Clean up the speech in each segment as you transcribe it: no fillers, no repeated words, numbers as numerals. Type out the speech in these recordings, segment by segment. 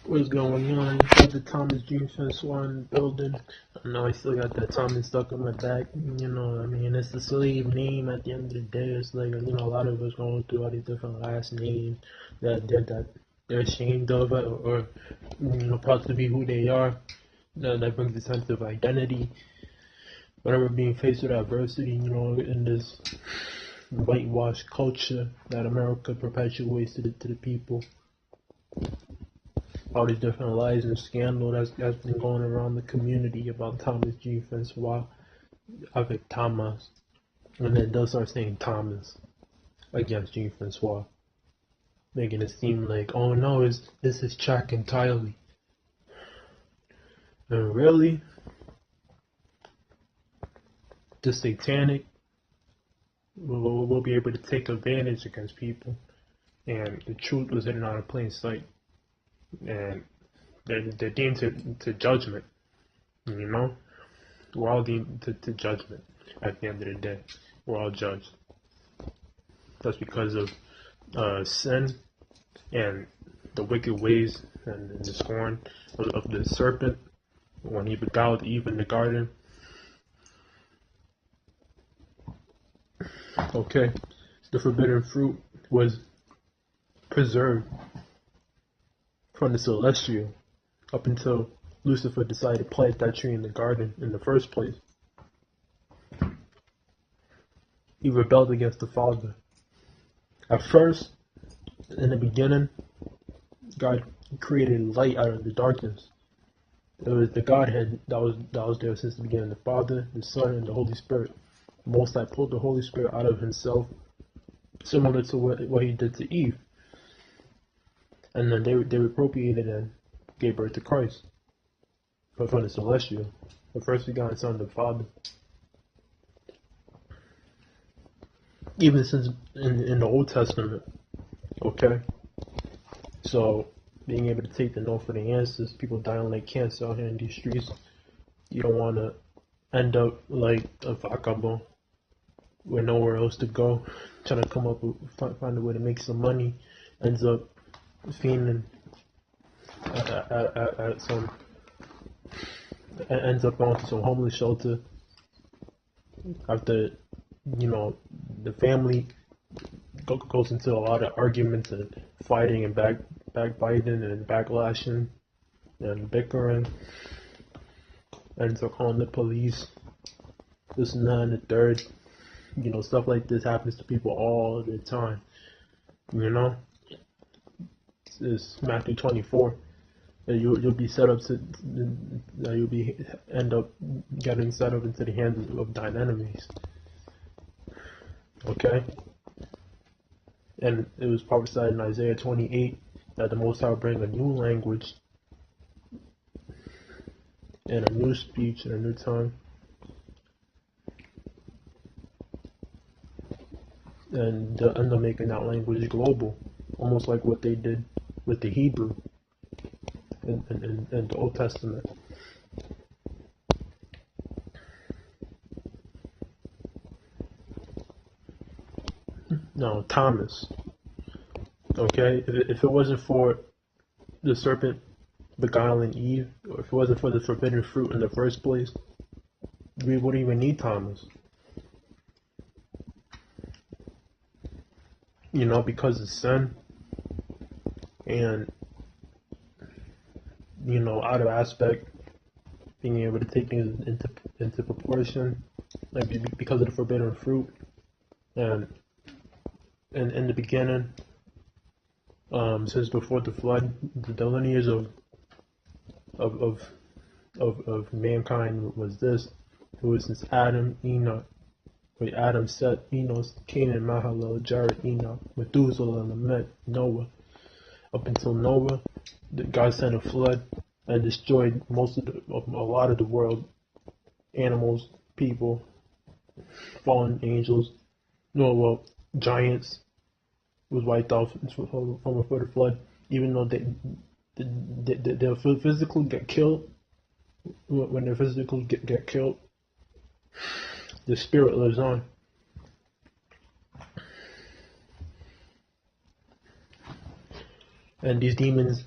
What's going on? Got the Thomas Dream Fence one building. I know I still got that Thomas stuck in my back. It's the slave name at the end of the day. It's like, a lot of us going through all these different last names that they're ashamed of, or proud to be who they are. That brings a sense of identity. Whenever being faced with adversity, in this whitewashed culture that America perpetuates to the people. All these different lies and scandal that's been going around the community about Thomas G. Francois avec Thomas. And then they'll start saying Thomas against G. Francois. Making it seem like, oh no, this is track entirely. And really, the satanic will be able to take advantage against people. And the truth was hidden out of plain sight. And they're deemed to judgment, We're all deemed to judgment at the end of the day. We're all judged. That's because of sin and the wicked ways and the scorn of the serpent when he beguiled Eve in the garden. Okay, the forbidden fruit was preserved from the celestial up until Lucifer decided to plant that tree in the garden in the first place. He rebelled against the Father. At first, in the beginning, God created light out of the darkness. It was the Godhead that was there since the beginning. The Father, the Son, and the Holy Spirit. The Most High pulled the Holy Spirit out of himself, similar to what he did to Eve. And then they appropriated and gave birth to Christ. But from the celestial, the first begotten Son of the Father. Even since in the Old Testament, okay? So, being able to take the no for the answers, people dying like cancer out here in these streets, you don't want to end up like a vagabond with nowhere else to go, trying to come up with, find a way to make some money, ends up fiending at some, ends up going to some homeless shelter after, the family goes into a lot of arguments and fighting and backbiting and backlashing and bickering, ends up calling the police, this and that and the third. Stuff like this happens to people all the time, Is Matthew 24, and you'll be set up to, end up getting set up into the hands of thine enemies. Okay, and it was prophesied in Isaiah 28 that the Most High will bring a new language and a new speech and a new tongue, and they'll end up making that language global, almost like what they did with the Hebrew in the Old Testament. Now, Thomas, okay, if it wasn't for the serpent beguiling Eve, or if it wasn't for the forbidden fruit in the first place, we wouldn't even need Thomas. Because of sin and, out of aspect, being able to take things into proportion, like because of the forbidden fruit, and in the beginning, since before the flood, the lineage of mankind was this. It was since Adam, Enoch. Wait, Adam, Seth, Enos, Canaan, Mahalalel, Jared, Enoch, Methuselah, Lamech, Noah. Up until Noah, God sent a flood and destroyed a lot of the world, animals, people, fallen angels. Giants was wiped out from before the flood. Even though they'll physically get killed, when they physically get killed, the spirit lives on. And these demons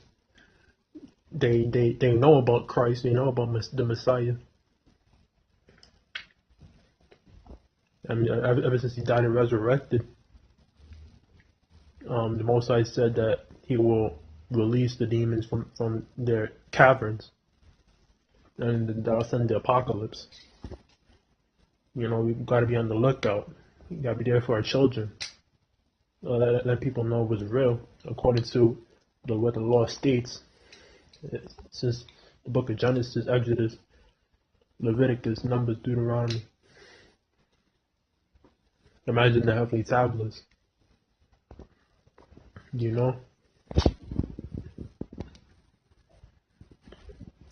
they know about Christ. They know about the Messiah. I mean, ever since he died and resurrected, the Most High said that he will release the demons from their caverns, and that'll send the apocalypse. You know, we've got to be on the lookout. We got to be there for our children. Let people know what's real, according to what the law states. Since the book of Genesis, Exodus, Leviticus, Numbers, Deuteronomy. Imagine the heavenly tablets. You know?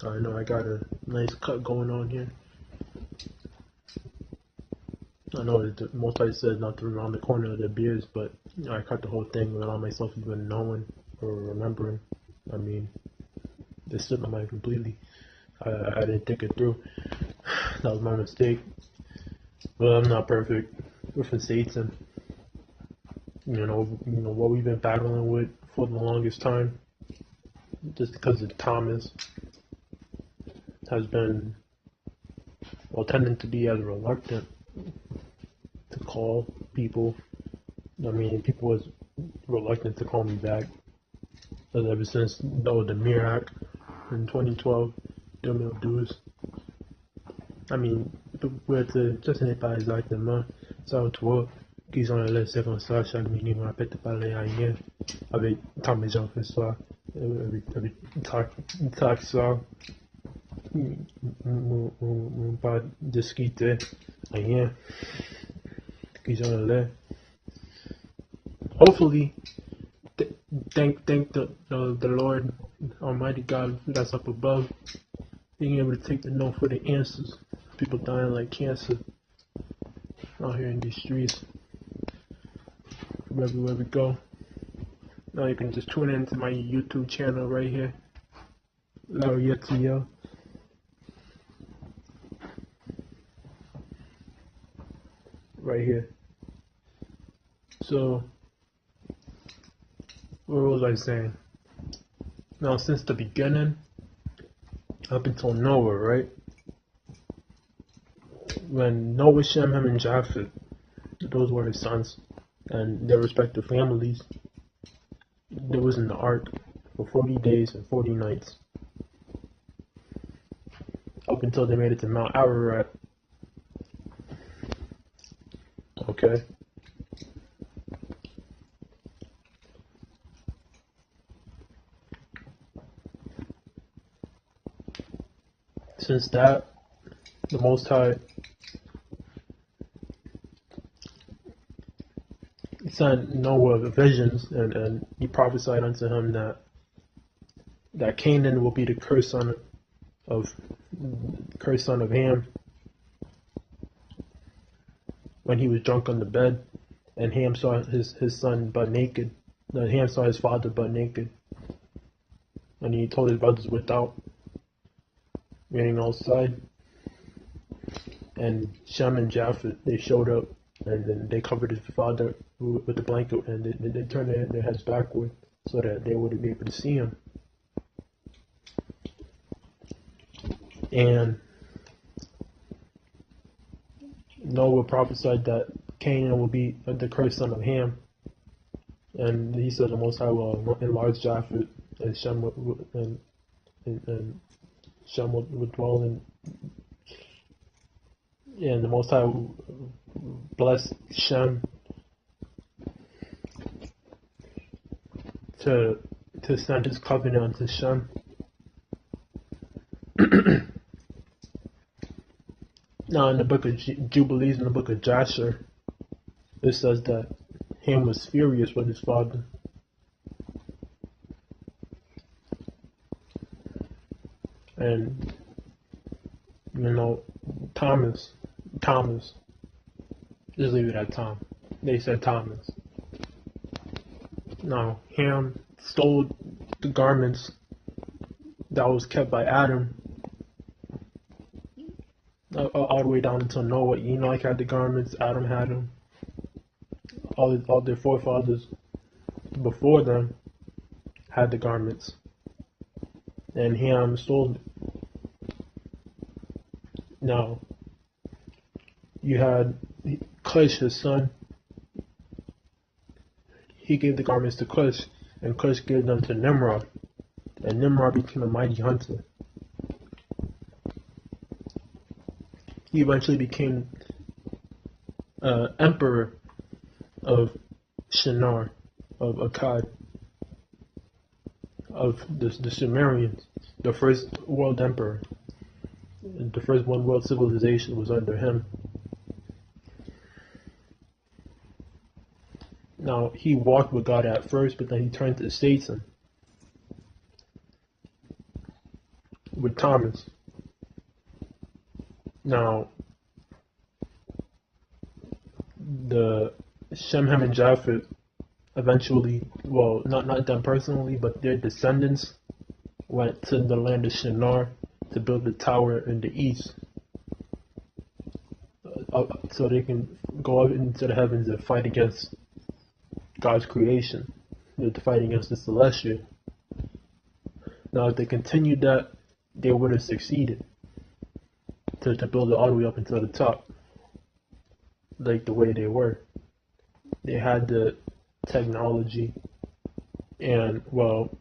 I know I got a nice cut going on here. I know that the Most High said not to around the corner of their beards, but I cut the whole thing without myself even knowing or remembering. I mean, this slipped my mind completely. I didn't think it through. That was my mistake. But I'm not perfect. We're from Satan. You know what we've been battling with for the longest time, just because of Thomas, has been, well, tending to be as reluctant to call people. I mean, people was reluctant to call me back. Ever since the Mirac in 2012, 2012. I mean, je ce n'est pas exactement ça, toi, qu'ils ont laissé comme ça, chaque minute, on répète parler à rien, avec tant de gens fait ça, avec tac ça, on pas discuter, rien, qu'ils ont laissé. Hopefully, thank the Lord Almighty God that's up above, being able to take the no for the answers. People dying like cancer out here in these streets, from everywhere we go. Now you can just tune into my YouTube channel right here, Laurietio. Right here. So, what was I saying? Now, since the beginning, up until Noah, right? When Noah, Shem, Ham, and Japheth, those were his sons, and their respective families, they was in the ark for 40 days and 40 nights. Up until they made it to Mount Ararat. Okay? Since that, the Most High sent Noah visions, and he prophesied unto him that Canaan will be the cursed son of Ham, when he was drunk on the bed, and Ham saw his son butt naked. Ham saw his father butt naked, and he told his brothers without, meaning outside. And Shem and Japheth, they showed up, and then they covered his father with the blanket, and they turned their heads backward so that they wouldn't be able to see him. And Noah prophesied that Canaan will be the cursed son of Ham, and he said the Most High will enlarge Japheth, and Shem and Shem will dwell in. And the Most High blessed Shem to send his covenant unto Shem. Now, in the book of Jubilees, in the book of Jasher, it says that Ham was furious with his father. And, Thomas, just leave it at Tom. They said Thomas. Now, Ham stole the garments that was kept by Adam, all the way down until Noah. Enoch had the garments, Adam had them. All their forefathers before them had the garments. and Ham stole it. Now, you had Cush, his son. He gave the garments to Cush, and Cush gave them to Nimrod, and Nimrod became a mighty hunter. He eventually became emperor of Shinar, of Akkad, of the Sumerians, the first world emperor. The first one world civilization was under him. Now, he walked with God at first, but then he turned to Satan with Thomas. Now, the Shem, Ham, and Japheth eventually, well, not them personally, but their descendants went to the land of Shinar to build the tower in the east, so they can go up into the heavens and fight against God's creation, to fight against the celestial. Now, if they continued that, they would have succeeded to build it all the way up until the top, like the way they were. They had the technology and, well,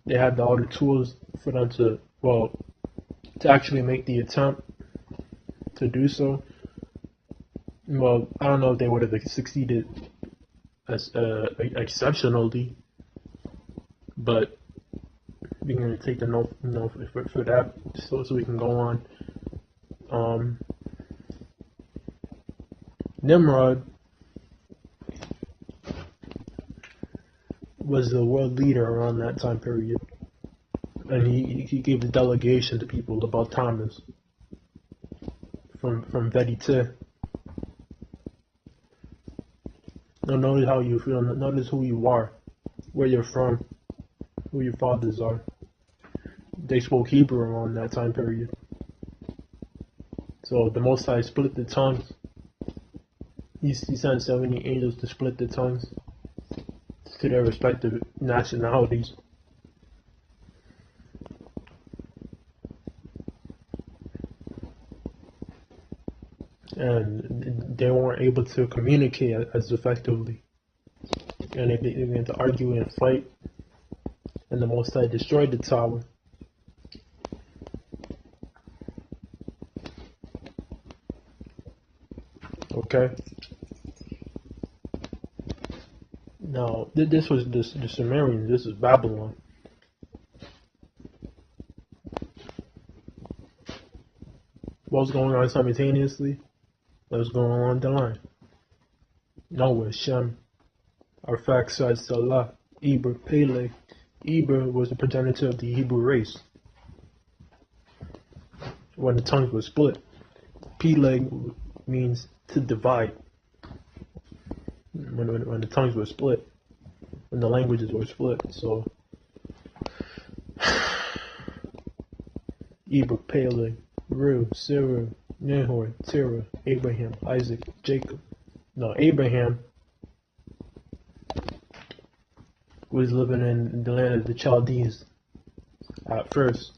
they had all the tools for them to, well, to actually make the attempt to do so. Well, I don't know if they would have succeeded as exceptionally, but we're going to take the note, for that, so we can go on. Nimrod was the world leader around that time period, and he gave the delegation to people about Thomas from Vedite. Now notice how you feel. Notice who you are, where you're from, who your fathers are. They spoke Hebrew around that time period. So the Most High split the tongues. He sent 70 angels to split the tongues to their respective nationalities. And they weren't able to communicate as effectively. And they began to argue and fight. And the Most High destroyed the tower. Okay. Now, this was the Sumerians. This is Babylon. What was going on simultaneously? What was going on along the line? Noah, Shem, Arphaxad, Salah, Eber, Peleg. Eber was the progenitor of the Hebrew race when the tongues were split. Peleg means to divide. When the tongues were split, when the languages were split. So Eber, Peleg, Ru, Sarah, Nahor, Terah, Abraham, Isaac, Jacob. Now Abraham was living in the land of the Chaldees at first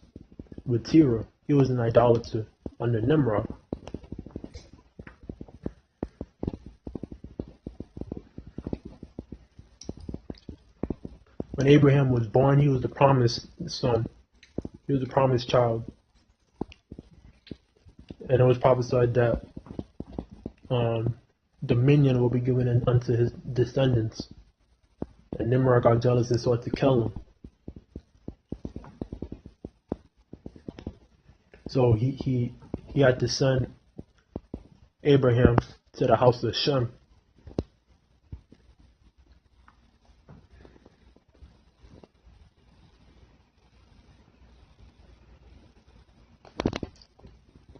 with Terah. He was an idolater under Nimrod. When Abraham was born, he was the promised son. He was the promised child. And it was prophesied that dominion will be given unto his descendants. And Nimrod got jealous and sought to kill him. So he had to send Abraham to the house of Shem.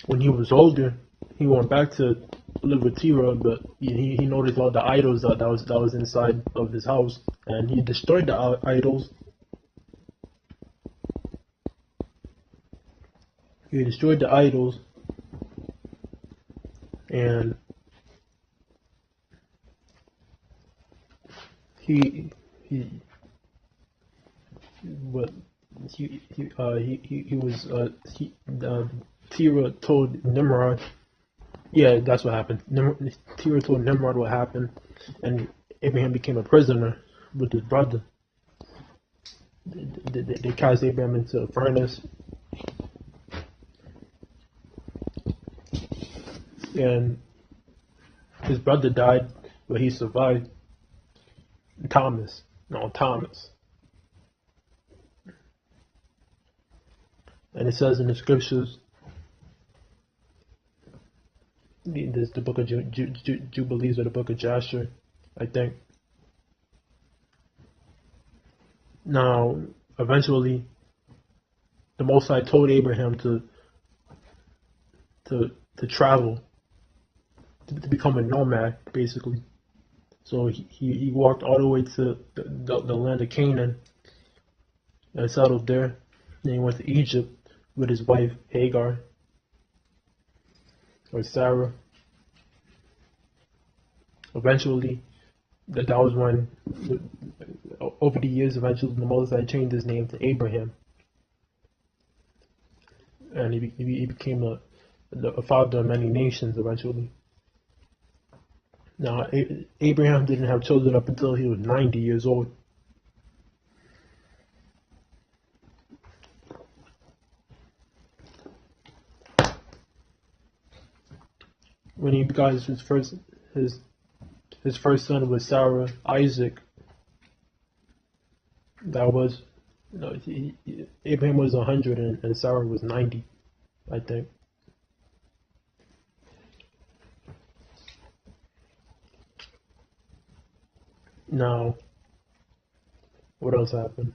When he was older, he went back to live with Terah, but he noticed all the idols that was inside of his house, and he destroyed the idols. He destroyed the idols, and he but he was Terah told Nimrod. Yeah, that's what happened. Terah told Nimrod what happened, and Abraham became a prisoner with his brother. They cast Abraham into a furnace, and his brother died, but he survived. Thomas. And it says in the scriptures, there's the book of Jubilees or the book of Jasher, I think. Now, eventually, the Most High told Abraham to travel, to become a nomad, basically. So he walked all the way to the land of Canaan and settled there. Then he went to Egypt with his wife Hagar, or Sarah. Eventually, that was when, over the years, eventually the Most High changed his name to Abraham, and he became a father of many nations eventually. Now, Abraham didn't have children up until he was 90 years old. When he got his first son was Sarah, Isaac. That was, Abraham was 100 and Sarah was 90, I think. Now, what else happened?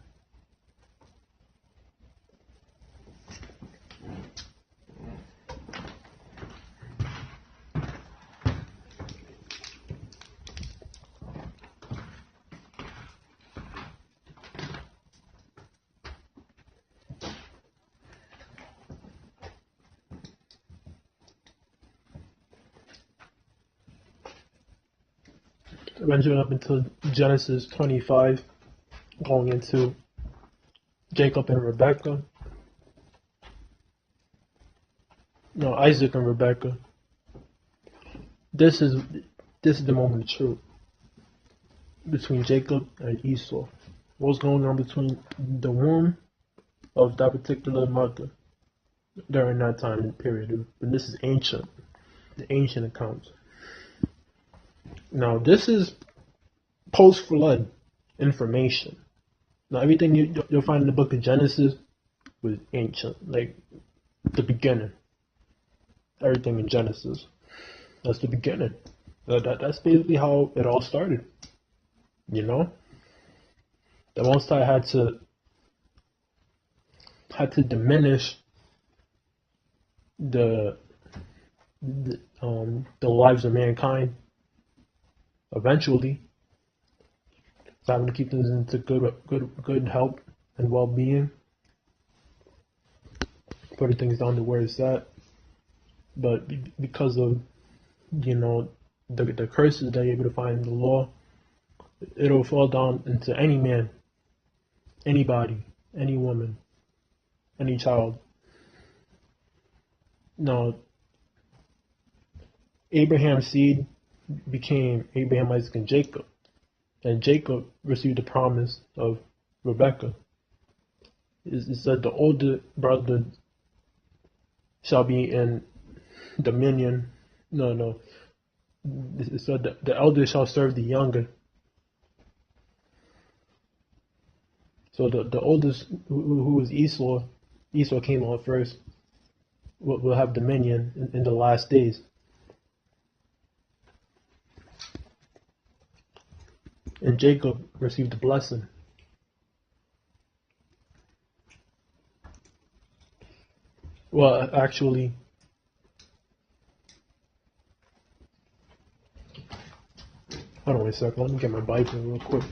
Eventually up until Genesis 25, going into Jacob and Rebecca. No, Isaac and Rebecca. This is the moment of truth between Jacob and Esau. What's going on between the womb of that particular mother during that time period? And this is ancient, the ancient accounts. Now, this is post-flood information. Now, everything you'll find in the book of Genesis was ancient, like the beginning. Everything in Genesis, that's the beginning. That's basically how it all started. You know, the Most High had to diminish the lives of mankind. Eventually, so having to keep things into good health and well-being, putting things down to where it's at. But because of the curses that you're able to find in the law, it'll fall down into any man, anybody, any woman, any child. Now, Abraham's seed became Abraham, Isaac, and Jacob. And Jacob received the promise of Rebekah. It said the older brother shall be in dominion. No. It said that the elder shall serve the younger. So the oldest, who was Esau came out first, will have dominion in the last days. And Jacob received the blessing. Well, actually, hold on a second. Let me get my Bible real quick.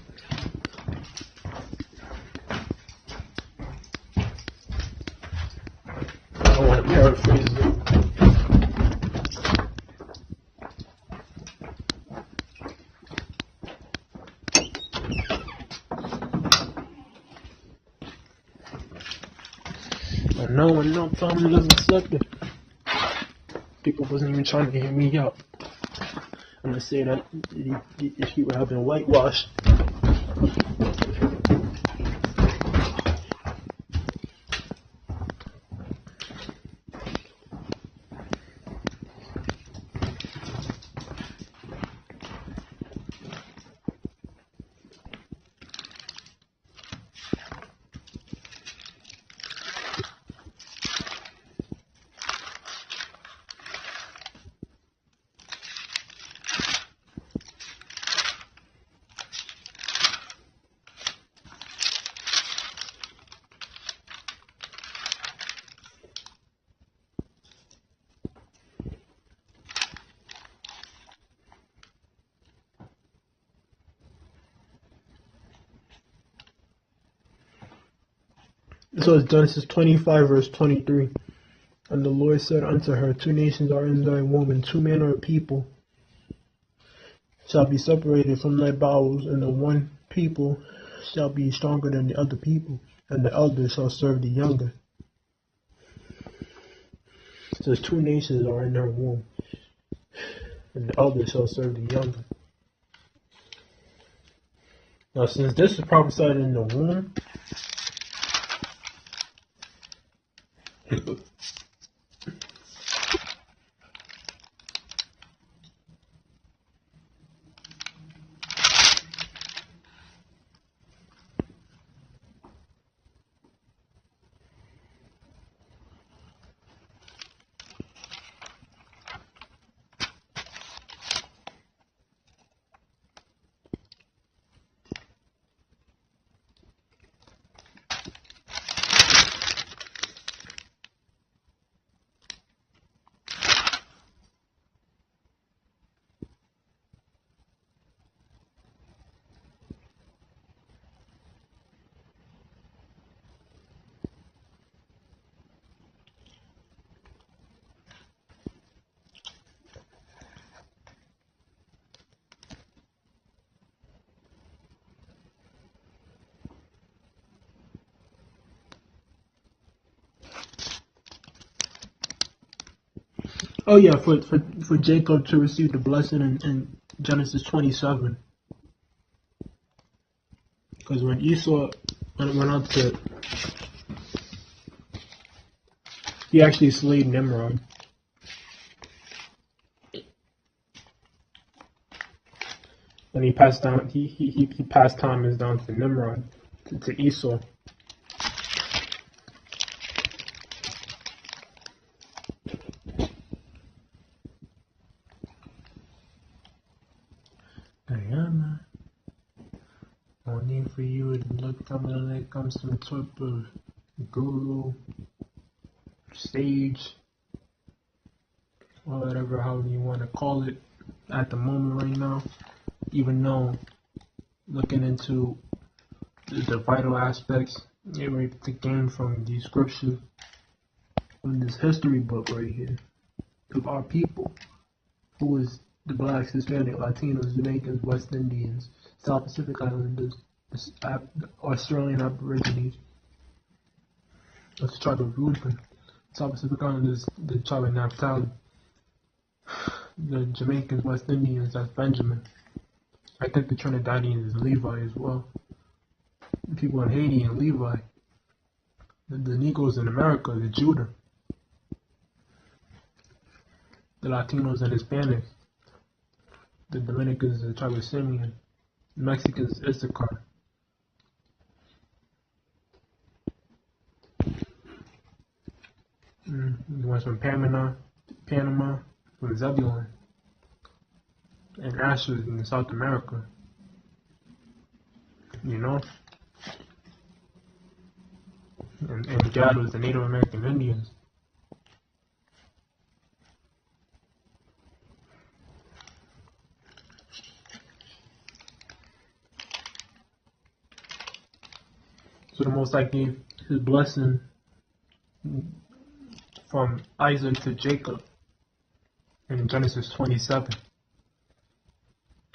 I don't want to paraphrase it. no one no family doesn't accept it. People wasn't even trying to hear me out. I'm gonna say that if he were having whitewashed. So it's Genesis 25, verse 23. And the Lord said unto her, two nations are in thy womb, and two manner of people shall be separated from thy bowels, and the one people shall be stronger than the other people, and the elder shall serve the younger. So two nations are in her womb, and the elder shall serve the younger. Now, since this is prophesied in the womb, oh yeah, for Jacob to receive the blessing in Genesis 27. Because when Esau went out to, he actually slayed Nimrod. And he passed down, he passed Thomas down to Nimrod, to Esau. Diana, no need for you to look something that comes to the top of Google, Sage, or whatever, however you want to call it at the moment right now. Even though looking into the vital aspects to gain from these scriptures, from this history book right here, of our people, who is the blacks, Hispanic, Latinos, Jamaicans, West Indians, South Pacific Islanders, Australian Aborigines, that's the tribe of Reuben, South Pacific Islanders, the tribe of Naphtali, the Jamaicans, West Indians, that's Benjamin. I think the Trinidadians is Levi as well. The people in Haiti and Levi. The Negroes in America, the Judah. The Latinos and Hispanics. The Dominicans, the tribe of Simeon. The Mexicans, Issachar. The ones from Panama, from Zebulon. And Asher in South America. You know? And Gad was the Native American Indians. So the Most High gave his blessing from Isaac to Jacob in Genesis 27.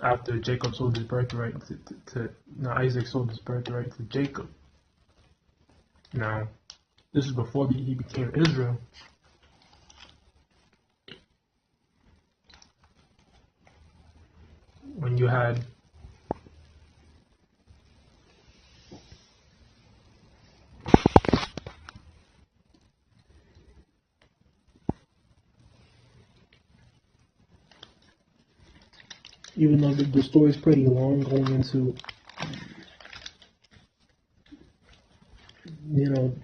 After Jacob sold his birthright Isaac sold his birthright to Jacob. Now, This is before he became Israel. When you had even though the story is pretty long, going into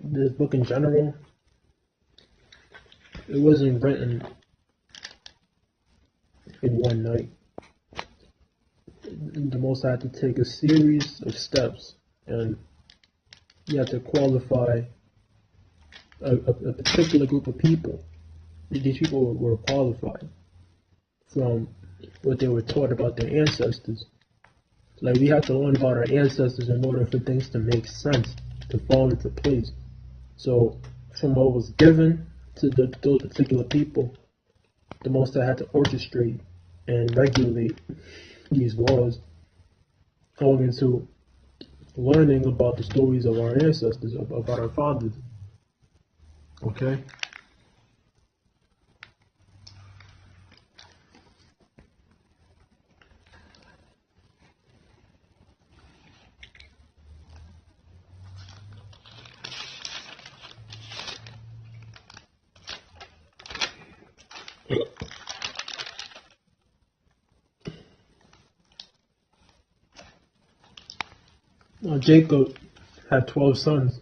this book in general, it wasn't written in one night. The Most had to take a series of steps, and you had to qualify a particular group of people. These people were qualified from what they were taught about their ancestors. Like, we have to learn about our ancestors in order for things to make sense, to fall into place. So, from what was given to those particular people, the Most had to orchestrate and regulate these laws, going into learning about the stories of our ancestors, about our fathers. Okay? Jacob had 12 sons.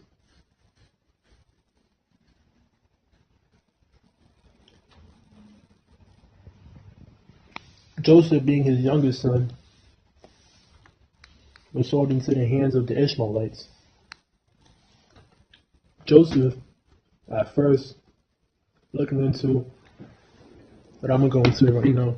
Joseph, being his youngest son, was sold into the hands of the Ishmaelites. Joseph, at first, looking into what I'm going to go into right now.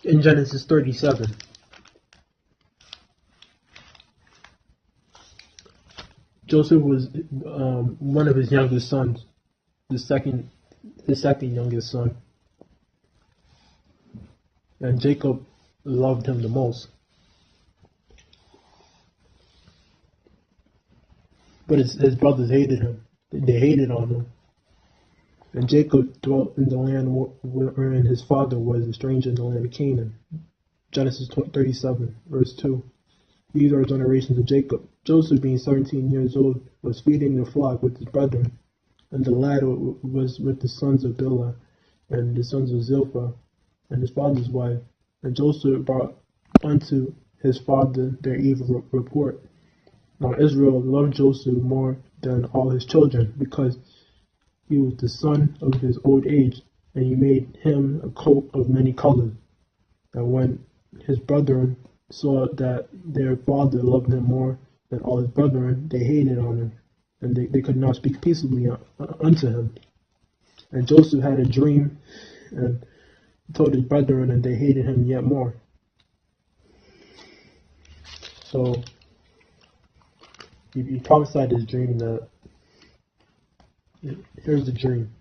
In Genesis 37, Joseph was one of his youngest sons, his second youngest son, and Jacob loved him the most. But his brothers hated him. They hated on him. And Jacob dwelt in the land wherein his father was a stranger in the land of Canaan. Genesis 37, verse 2. These are generations of Jacob. Joseph, being 17 years old, was feeding the flock with his brethren, and the lad was with the sons of Bilhah and the sons of Zilpah, and his father's wife. And Joseph brought unto his father their evil report. Now Israel loved Joseph more than all his children, because he was the son of his old age, and he made him a coat of many colors. And when his brethren saw that their father loved him more than all his brethren, they hated on him, and they could not speak peaceably unto him. And Joseph had a dream, and told his brethren, and they hated him yet more. So he prophesied his dream that, here's the dream.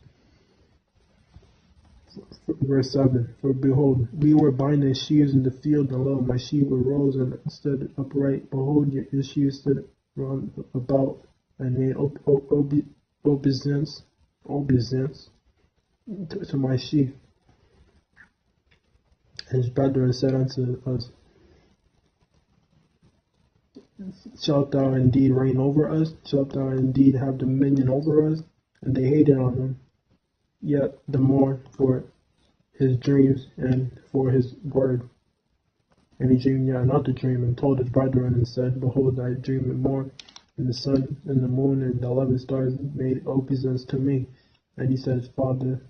Verse 7. For behold, we were binding sheaves in the field, and lo, my sheaf arose and stood upright. Behold, your sheaves stood round about, and made obeisance to my sheaf. And his brethren said unto us, shalt thou indeed reign over us? Shalt thou indeed have dominion over us? And they hated on him yet the more for his dreams and for his word. And he dreamed yet another dream, and told his brethren, and said, behold, I dreamed more, and the sun and the moon and the 11 stars made obeisance to me. And he said his father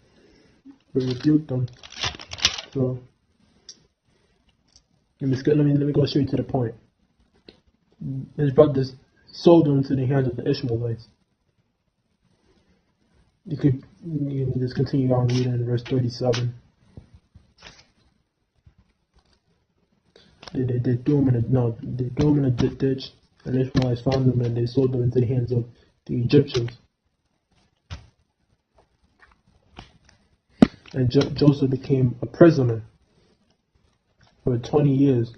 rebuked them. So Let me go straight to the point. His brothers sold him into the hands of the Ishmaelites. You can just continue on reading in verse 37. They threw him in a no, they threw him in a ditch, and the Ishmaelites found him and they sold him into the hands of the Egyptians. And Joseph became a prisoner for 20 years,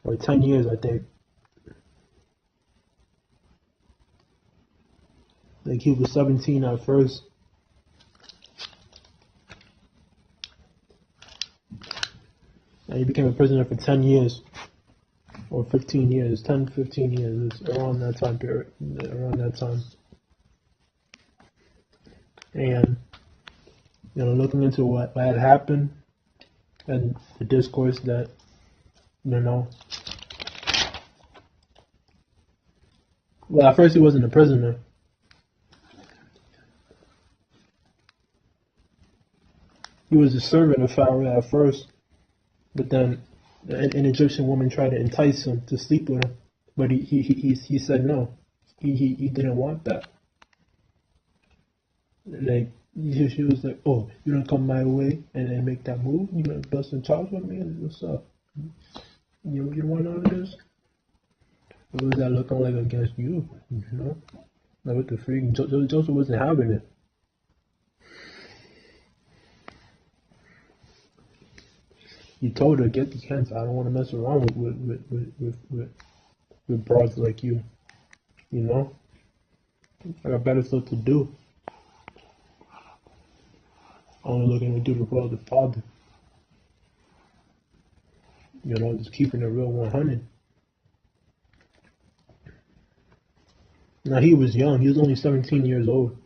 or 10 years, I think. Like he was 17 at first. And he became a prisoner for 10 years. Or 15 years. 10, 15 years. It's around that time period. Around that time. And, looking into what had happened and the discourse that, well, at first he wasn't a prisoner. He was a servant of Pharaoh at first, but then an Egyptian woman tried to entice him to sleep with him, but he said no. He didn't want that. Like she was like, "Oh, you don't come my way and make that move. You gonna bust some chops with me? What's up? You don't want none of this? What was that looking like against you? Like what the freak? Joseph wasn't having it." He told her, "Get the cancer. I don't want to mess around with broads like you. I got better stuff to do. Only looking to do the will of the Father. Just keeping it real 100." Now he was young. He was only 17 years old.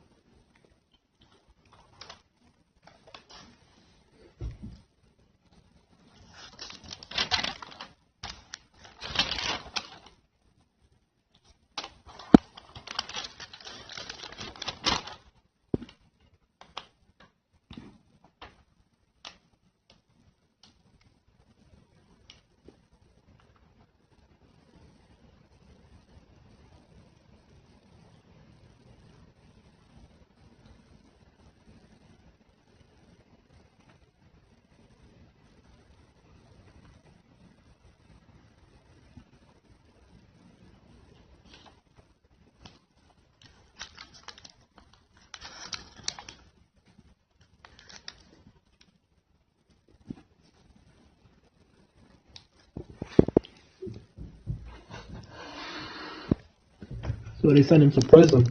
So they sent him to prison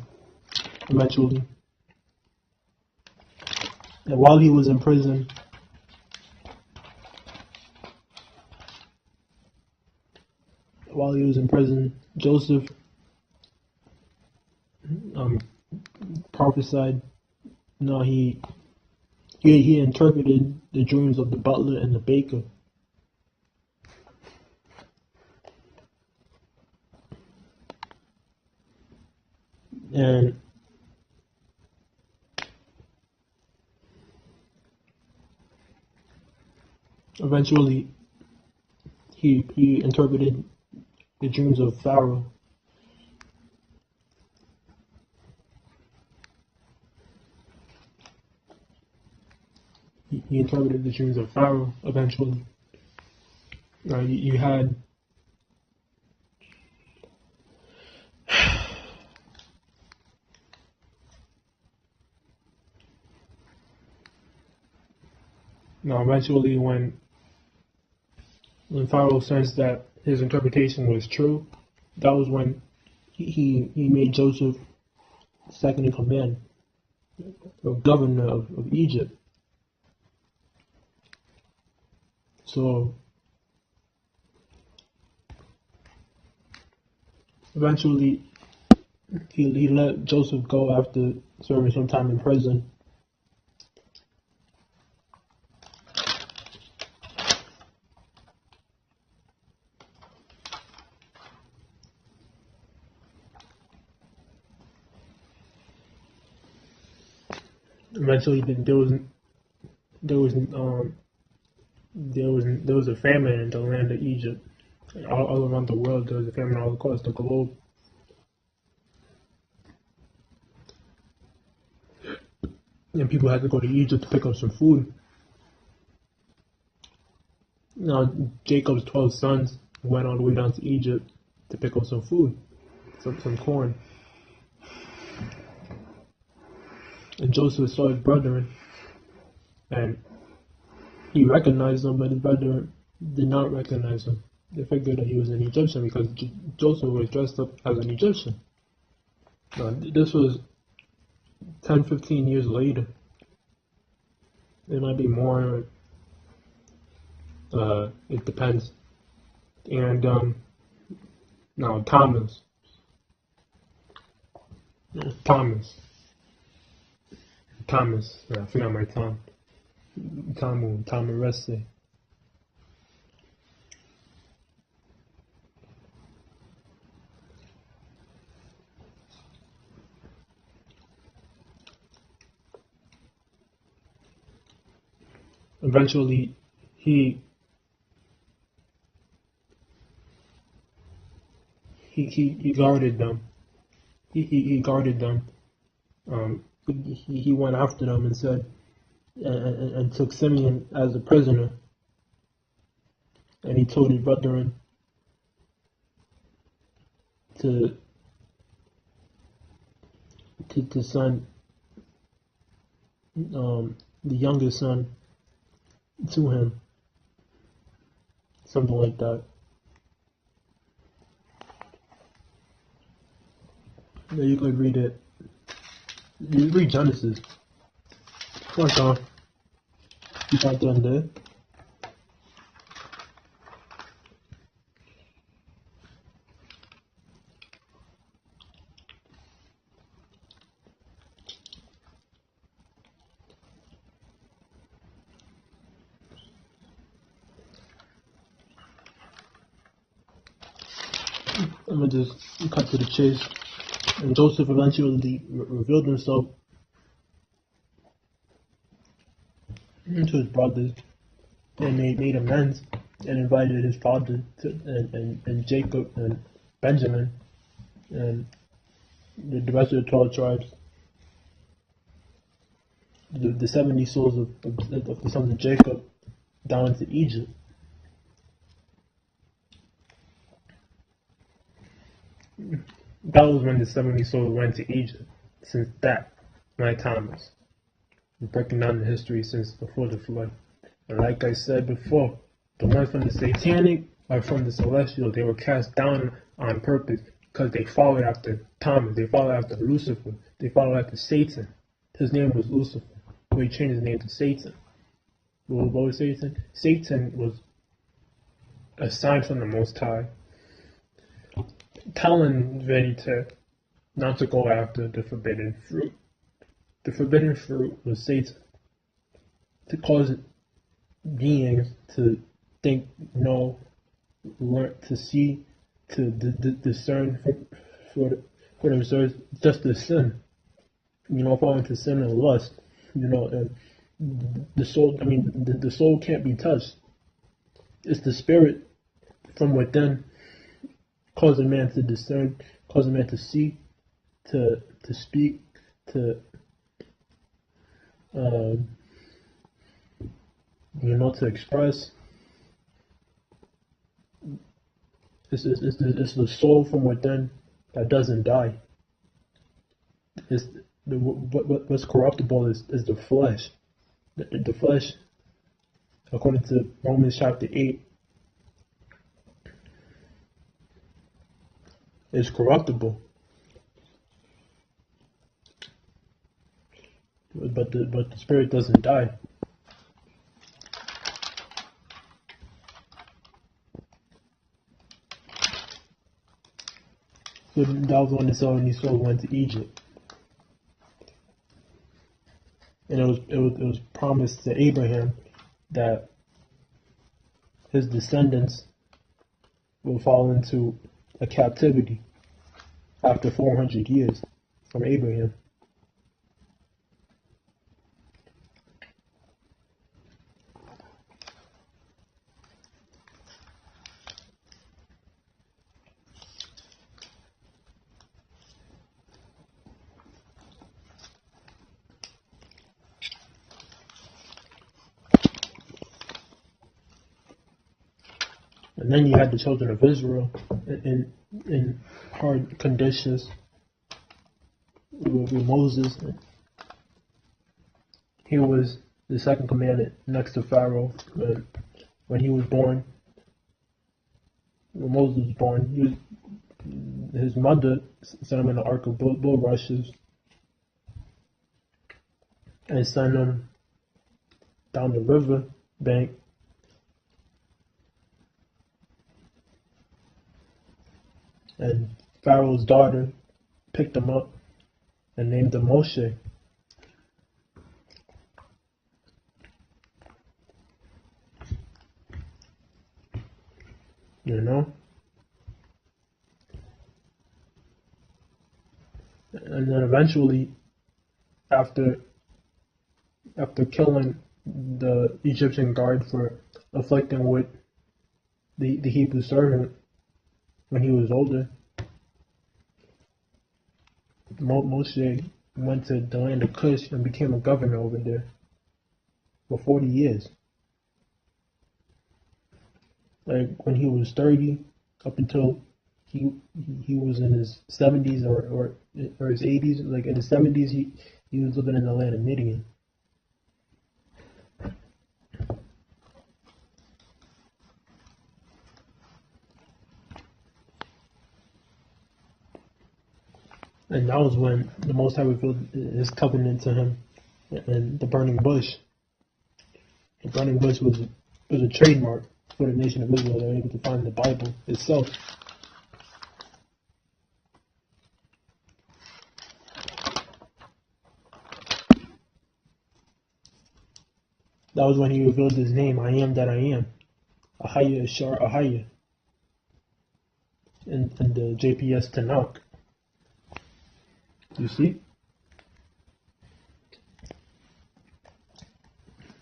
eventually. And while he was in prison, Joseph prophesied. No, he interpreted the dreams of the butler and the baker. And eventually he interpreted the dreams of Pharaoh. He interpreted the dreams of Pharaoh eventually. You had eventually when Pharaoh sensed that his interpretation was true, that was when he made Joseph second in command, or governor of Egypt. So eventually he let Joseph go after serving some time in prison. Eventually there was there was a famine in the land of Egypt. All around the world, there was a famine all across the globe. And people had to go to Egypt to pick up some food. Now, Jacob's 12 sons went all the way down to Egypt to pick up some food, some corn. And Joseph saw his brethren, and he recognized them, but his brethren did not recognize him. They figured that he was an Egyptian because Joseph was dressed up as an Egyptian. Now, this was 10, 15 years later. It might be more. It depends. And now Thomas, I forgot my Tom. Tamarese. Eventually, he guarded them. He guarded them. He went after them and said, and took Simeon as a prisoner. And he told his brethren to send the youngest son to him. Something like that. Yeah, you could read it. You read Genesis. First off, you got done there. I'm gonna just cut to the chase. And Joseph eventually revealed himself to his brothers and made amends and invited his father and Jacob and Benjamin and the rest of the 12 tribes, the 70 souls of the sons of Jacob down to Egypt. That was when the 70 souls went to Egypt. Since that, my Thomas. We're breaking down the history since before the flood. And like I said before, the ones from the satanic are from the celestial. They were cast down on purpose because they followed after Thomas. They followed after Lucifer. They followed after Satan. His name was Lucifer. So he changed his name to Satan. What was Satan? Satan was a sign from the Most High, telling Vanity not to go after the forbidden fruit. The forbidden fruit was Satan, to cause beings to think, know, learn, to see, to discern for themselves just the sin. Fall into sin and lust. And the soul. The soul can't be touched. It's the spirit from within, causing man to discern, causing man to see, to speak, to to express. It's the soul from within that doesn't die. What's corruptible is the flesh. The flesh, according to Romans chapter 8, is corruptible. But the spirit doesn't die. So that was when the 70 souls went to Egypt. And it was promised to Abraham that his descendants will fall into a captivity after 400 years from Abraham. And then you had the children of Israel in hard conditions with Moses. He was the second commandant next to Pharaoh when he was born. When Moses was born, his mother sent him in the ark of bulrushes and sent him down the river bank. And Pharaoh's daughter picked him up and named him Moshe. You know? And then eventually, after killing the Egyptian guard for afflicting with the Hebrew servant when he was older, Moshe went to the land of Cush and became a governor over there for 40 years. Like when he was 30, up until he was in his 70s or his 80s. Like in his 70s, he was living in the land of Midian. And that was when the Most High revealed his covenant to him and the burning bush. The burning bush was a trademark for the nation of Israel. They were able to find the Bible itself. That was when he revealed his name, I am that I am. Ahaya Ashar Ahaya. In the JPS Tanakh. You see?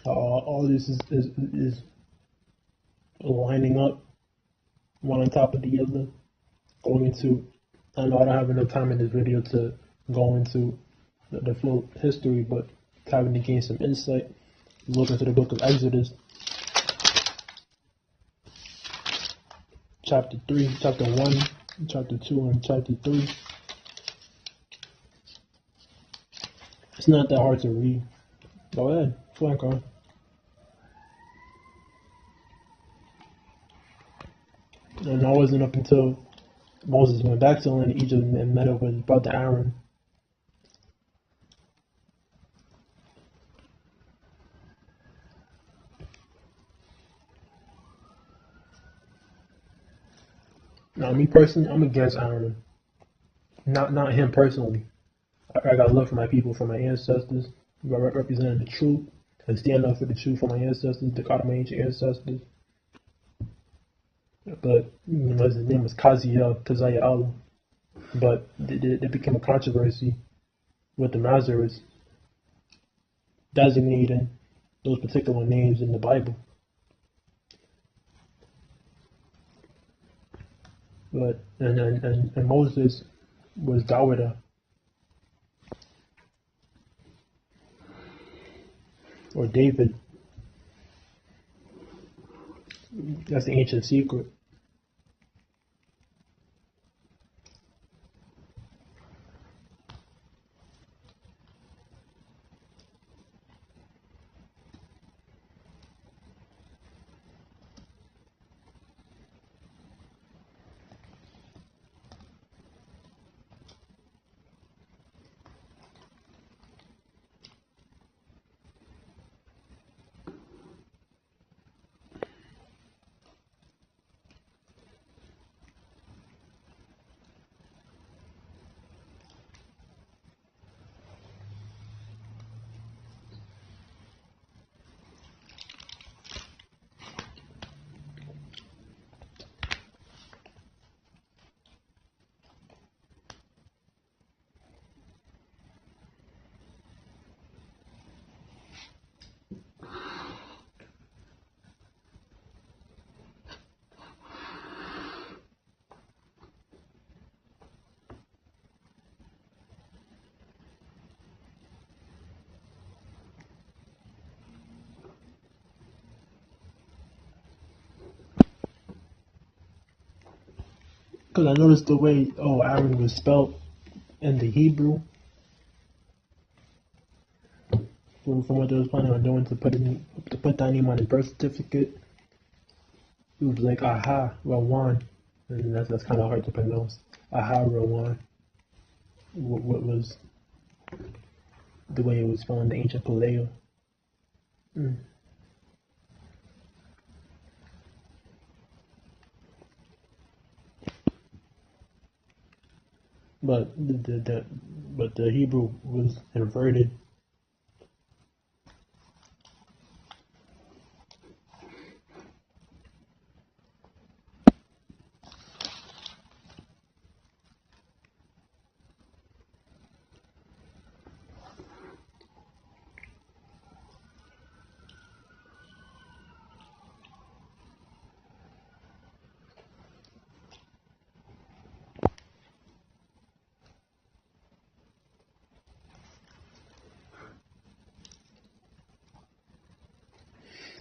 All this is lining up, one on top of the other. Going into, I know I don't have enough time in this video to go into the full history, but having to gain some insight, look into the book of Exodus, chapter 3, chapter 1, chapter 2, and chapter 3. It's not that hard to read. Go ahead, flank on. And that wasn't up until Moses went back to the land of Egypt and met up with his brother Aaron. Now, me personally, I'm against Aaron. Not him personally. I got love for my people, for my ancestors, representing the truth, and stand up for the truth for my ancestors, the God of my ancient ancestors. But his name was Kaziah Allah. But there became a controversy with the Masoretes designating those particular names in the Bible. But and Moses was Dawida, or David. That's the ancient secret. Because I noticed the way Aaron was spelled in the Hebrew, from what they was planning on doing to put that name on his birth certificate. It was like Aha Rawan, and that's kind of hard to pronounce. Aha Rawan. What was the way it was spelled in the ancient Paleo. But the Hebrew was inverted.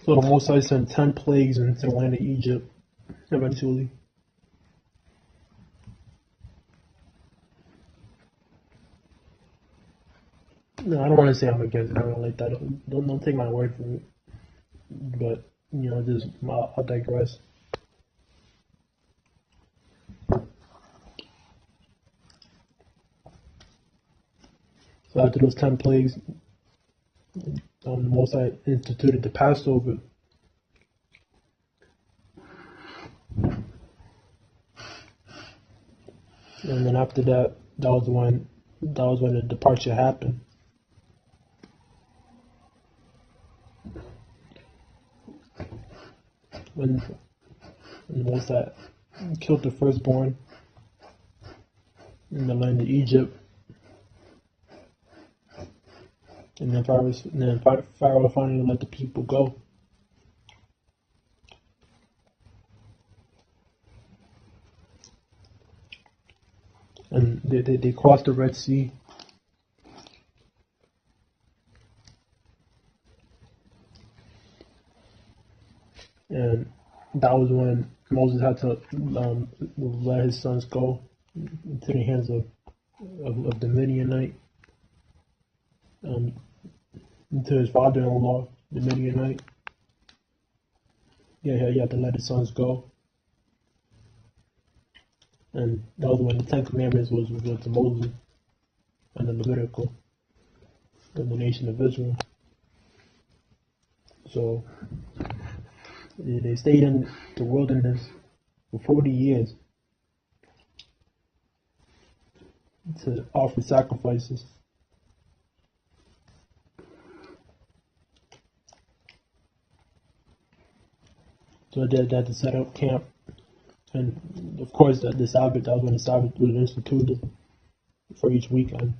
So the Mosai sent 10 plagues into the land of Egypt eventually. No, I don't want to say I'm against Aaron like that. Don't take my word for it. But just I'll digress. So after those 10 plagues, the Mosai instituted the Passover. And then after that, that was when the departure happened. When the Mosai killed the firstborn in the land of Egypt, and then Pharaoh finally let the people go. And they crossed the Red Sea. And that was when Moses had to let his sons go into the hands of the Midianite, into his father-in-law, the Midianite. Yeah, he had to let his sons go. And that was when the Ten Commandments was revealed to Moses and the Levitical in the nation of Israel. So they stayed in the wilderness for 40 years to offer sacrifices. So they had to set up camp. And of course, the Sabbath, that was when the Sabbath was instituted for each weekend.